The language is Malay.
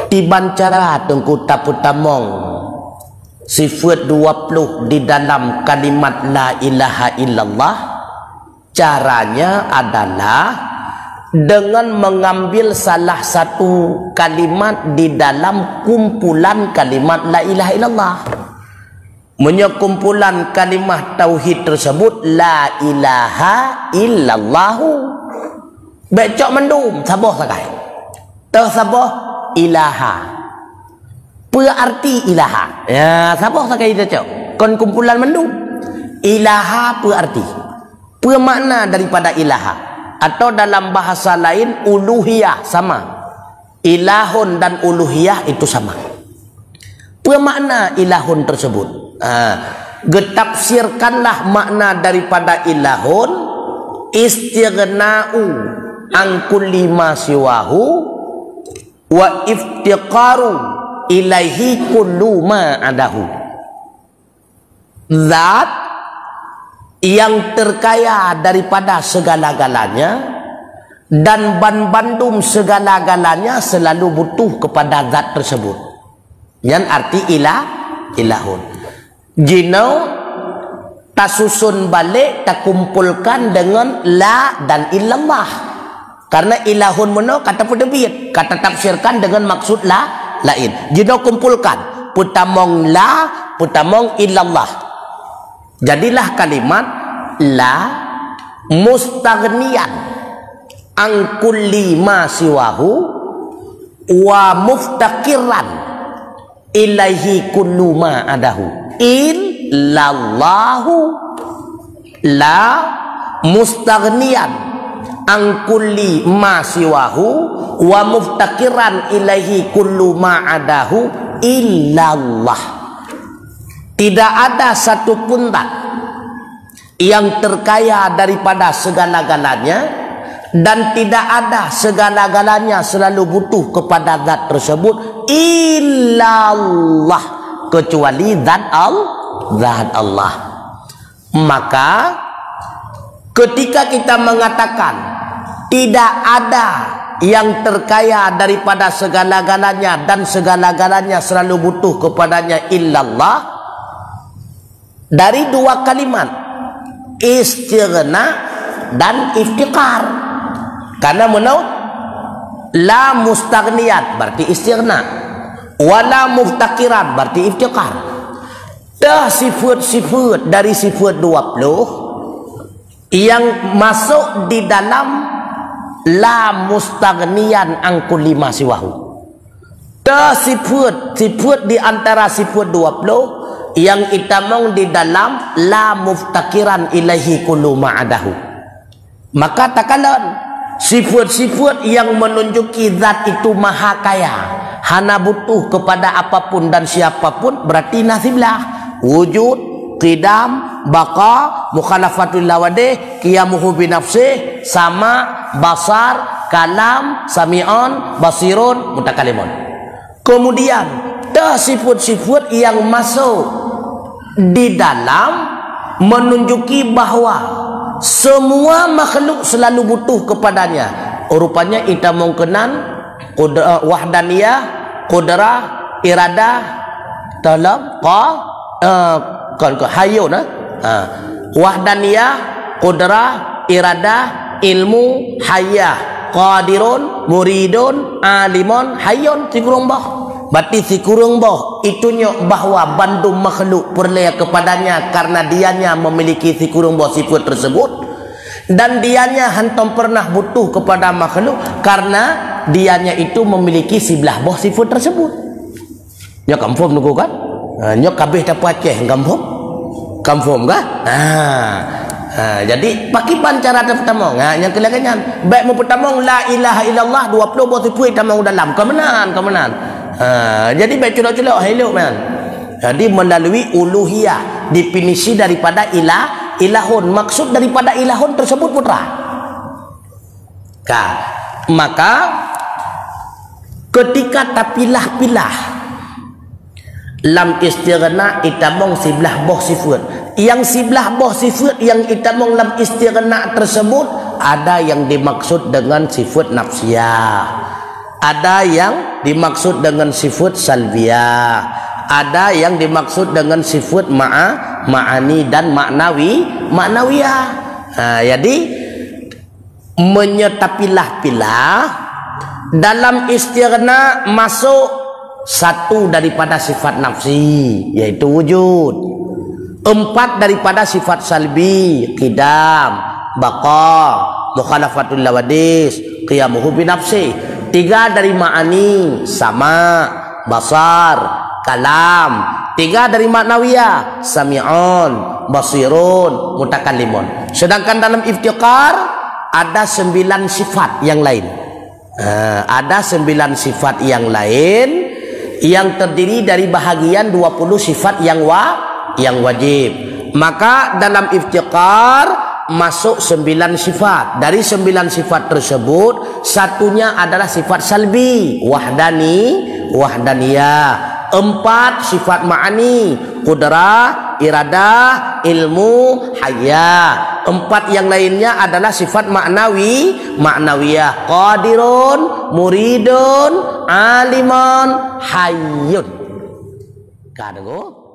Tibancara tengku taputamong sifat 20 di dalam kalimat la ilaha illallah. Caranya adalah dengan mengambil salah satu kalimat di dalam kumpulan kalimat la ilaha illallah. Kumpulan kalimat tauhid tersebut la ilaha illallahu. Becok mendum saboh sakai. Tersaboh ilaha. Berarti ilaha. Ya, saboh sakai becok. Kon kumpulan mendum. Ilaha berarti. Bermakna daripada ilaha. Atau dalam bahasa lain uluhiyah sama. Ilahun dan uluhiyah itu sama. Bermakna ilahun tersebut. Getafsirkanlah makna daripada ilahun istighna'u an kulli ma siwahu wa iftiqaru ilaihi kullu ma adahu. Zat yang terkaya daripada segala-galanya dan bandum segala-galanya selalu butuh kepada zat tersebut. Yang arti ilahun. Jino tasusun balik takumpulkan dengan la dan illallah. Karena ilahun meno kata pedebit, kata tafsirkan dengan maksud la lain. Jino kumpulkan putamong la, putamong illallah. Jadilah kalimat la mustaghniyan an kulli ma siwahu wa muftaqiran ilaihi kullu ma adahu. Illallahu la mustaghniyan an kulli ma siwahu wa muftaqiran ilaihi kullu ma adahu illallah. Tidak ada satu pun zat yang terkaya daripada segala-galanya dan tidak ada segala-galanya selalu butuh kepada zat tersebut illallah, kecuali zat Allah. Maka ketika kita mengatakan tidak ada yang terkaya daripada segala-galanya dan segala-galanya selalu butuh kepadanya illallah, dari dua kalimat istighna dan iftiqar. Karena menurut la mustaghniat berarti istighna, wala muftaqiran berarti iftiqar. Dah sifat-sifat dari sifat 20 yang masuk di dalam la mustaghniyan an kulli ma siwahu. Dah sifat di antara sifat 20 yang itamong di dalam la muftakiran ilahi kullu ma'adahu. Maka takalan sifat-sifat yang menunjuki zat itu maha kaya, hana butuh kepada apapun dan siapapun, berarti nasiblah wujud, qidam, baqa, mukhalafatul lawadih, qiyamuhu binafsih, sama, basar, kalam, sami'un, basirun, mutakalimun. Kemudian dah sifat-sifat yang masuk di dalam menunjuki bahawa semua makhluk selalu butuh kepadanya. Rupanya kita mengkenan wahdaniyah, qudrah, iradah, talab, hayun, wahdaniyah, qudrah, iradah, ilmu, hayah, qadirun, muridun, alimun, hayun, tikurung bah. Berarti si kurung boh itunya bahawa bandung makhluk perlaya kepadanya karena dianya memiliki si kurung boh sifat tersebut, dan dianya hantam pernah butuh kepada makhluk karena dianya itu memiliki sebelah boh sifat tersebut. Nyok kampung nunggu kan? Nyok kabeh dapat Aceh kampung? Kampung kan? Jadi pakipan cara pertama yang kelakannya baik pertama la ilaha illallah 20 boh sifat tamang dalam kemenan. Jadi baik culak-culak hello man. Jadi melalui uluhiyah definisi daripada ilahun, maksud daripada ilahun tersebut putra. Maka ketika tapilah-pilah lam istighna itamong sebelah boh sifat. Yang sebelah boh sifat yang itamong lam istighna tersebut ada yang dimaksud dengan sifat nafsiyah. Ada yang dimaksud dengan sifat salbiyah, ada yang dimaksud dengan sifat ma'ani dan maknawiyah. Jadi menyetapilah-pilah dalam istighna masuk satu daripada sifat nafsi yaitu wujud, 4 daripada sifat salbi qidam, baqa, mukhalafatul lawadis, qiyamuhu bi nafsi, 3 dari ma'ani sama, basar, kalam, 3 dari maknawiyah sami'un, basirun, mutakallimun. Sedangkan dalam iftiqar ada 9 sifat yang lain. Ada 9 sifat yang lain yang terdiri dari bahagian 20 sifat yang wajib. Maka dalam iftiqar masuk 9 sifat. Dari 9 sifat tersebut satunya adalah sifat salbi, wahdaniyah. 4 sifat ma'ani, qudrah, iradah, ilmu, hayya. 4 yang lainnya adalah sifat ma'nawiyah, qadirun, muridun, alimun, hayyun. Kadago